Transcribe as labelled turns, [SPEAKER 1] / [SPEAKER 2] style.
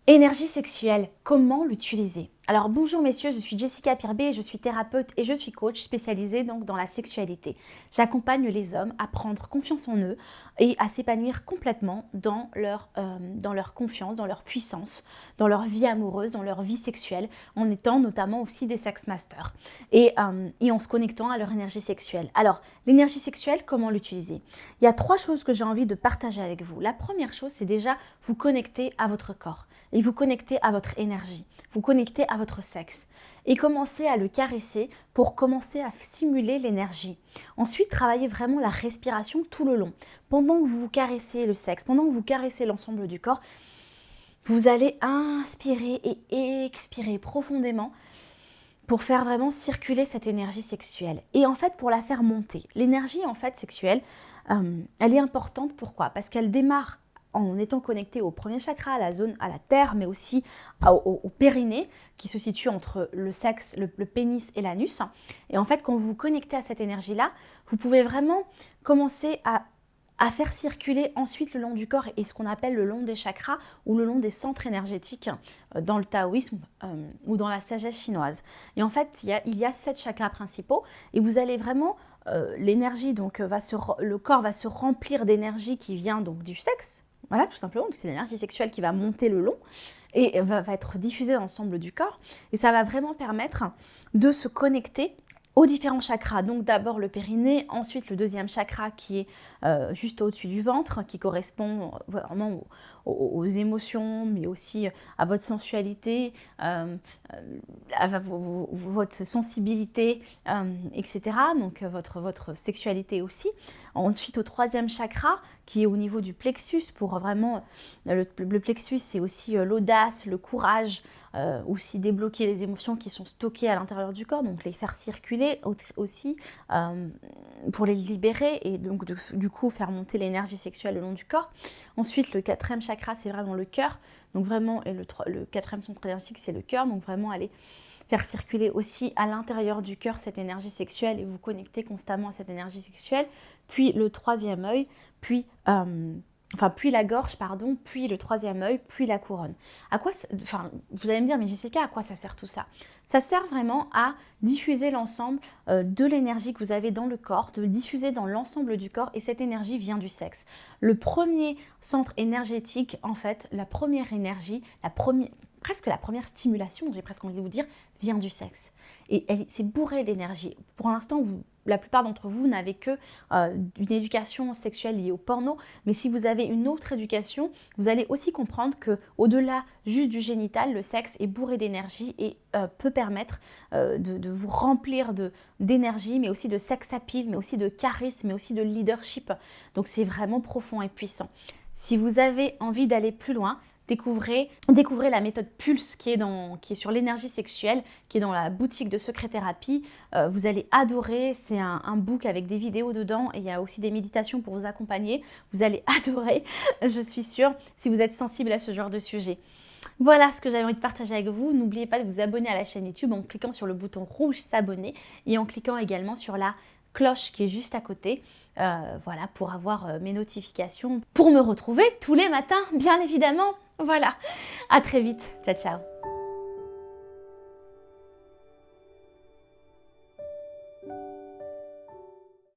[SPEAKER 1] Énergie sexuelle, comment l'utiliser? Alors bonjour messieurs, je suis Jessica Pirbet, je suis thérapeute et je suis coach spécialisée donc dans la sexualité. J'accompagne les hommes à prendre confiance en eux et à s'épanouir complètement dans leur confiance, dans leur puissance, dans leur vie amoureuse, dans leur vie sexuelle, en étant notamment aussi des sex masters et en se connectant à leur énergie sexuelle. Alors l'énergie sexuelle, comment l'utiliser? Il y a 3 choses que j'ai envie de partager avec vous. La première chose, c'est déjà vous connecter à votre corps et vous connecter à votre énergie, vous connecter à votre sexe et commencer à le caresser pour commencer à stimuler l'énergie. Ensuite, travaillez vraiment la respiration tout le long. Pendant que vous caressez le sexe, pendant que vous caressez l'ensemble du corps, vous allez inspirer et expirer profondément pour faire vraiment circuler cette énergie sexuelle. Et en fait, pour la faire monter. L'énergie en fait sexuelle, elle est importante. Pourquoi? Parce qu'elle démarre en étant connectée au premier chakra, à la zone, à la terre, mais aussi au périnée, qui se situe entre le sexe, le pénis et l'anus. Et en fait, quand vous vous connectez à cette énergie-là, vous pouvez vraiment commencer à faire circuler ensuite le long du corps et ce qu'on appelle le long des chakras ou le long des centres énergétiques dans le taoïsme ou dans la sagesse chinoise. Et en fait, il y a 7 chakras principaux et vous allez vraiment, l'énergie, donc le corps va se remplir d'énergie qui vient donc du sexe. Voilà, tout simplement, c'est l'énergie sexuelle qui va monter le long et va être diffusée dans l'ensemble du corps. Et ça va vraiment permettre de se connecter aux différents chakras. Donc d'abord le périnée, ensuite le deuxième chakra qui est juste au-dessus du ventre, qui correspond vraiment aux émotions, mais aussi à votre sensualité, à votre sensibilité, etc. Donc votre sexualité aussi. Ensuite au troisième chakra, qui est au niveau du plexus, pour vraiment, le plexus c'est aussi l'audace, le courage, aussi débloquer les émotions qui sont stockées à l'intérieur du corps, donc les faire circuler aussi pour les libérer et donc du coup faire monter l'énergie sexuelle le long du corps. Ensuite le quatrième chakra c'est vraiment le cœur, donc vraiment et le quatrième centre énergétique c'est le cœur, donc vraiment aller faire circuler aussi à l'intérieur du cœur cette énergie sexuelle et vous connecter constamment à cette énergie sexuelle. Puis le troisième œil, puis la gorge, pardon, puis le troisième œil, puis la couronne. Vous allez me dire, mais Jessica, à quoi ça sert tout ça? Ça sert vraiment à diffuser l'ensemble de l'énergie que vous avez dans le corps, de le diffuser dans l'ensemble du corps, et cette énergie vient du sexe. Le premier centre énergétique, en fait, la première énergie, presque la première stimulation, j'ai presque envie de vous dire, vient du sexe. Et c'est bourré d'énergie. Pour l'instant, la plupart d'entre vous n'avez que une éducation sexuelle liée au porno, mais si vous avez une autre éducation, vous allez aussi comprendre que au-delà juste du génital, le sexe est bourré d'énergie et peut permettre de vous remplir d'énergie, mais aussi de sex appeal, mais aussi de charisme, mais aussi de leadership. Donc c'est vraiment profond et puissant. Si vous avez envie d'aller plus loin, découvrez la méthode Pulse qui est sur l'énergie sexuelle, qui est dans la boutique de Secret Thérapie. Vous allez adorer, c'est un book avec des vidéos dedans et il y a aussi des méditations pour vous accompagner. Vous allez adorer, je suis sûre, si vous êtes sensible à ce genre de sujet. Voilà ce que j'avais envie de partager avec vous. N'oubliez pas de vous abonner à la chaîne YouTube en cliquant sur le bouton rouge s'abonner et en cliquant également sur la cloche qui est juste à côté. Voilà, pour avoir mes notifications, pour me retrouver tous les matins, bien évidemment. Voilà, à très vite. Ciao, ciao.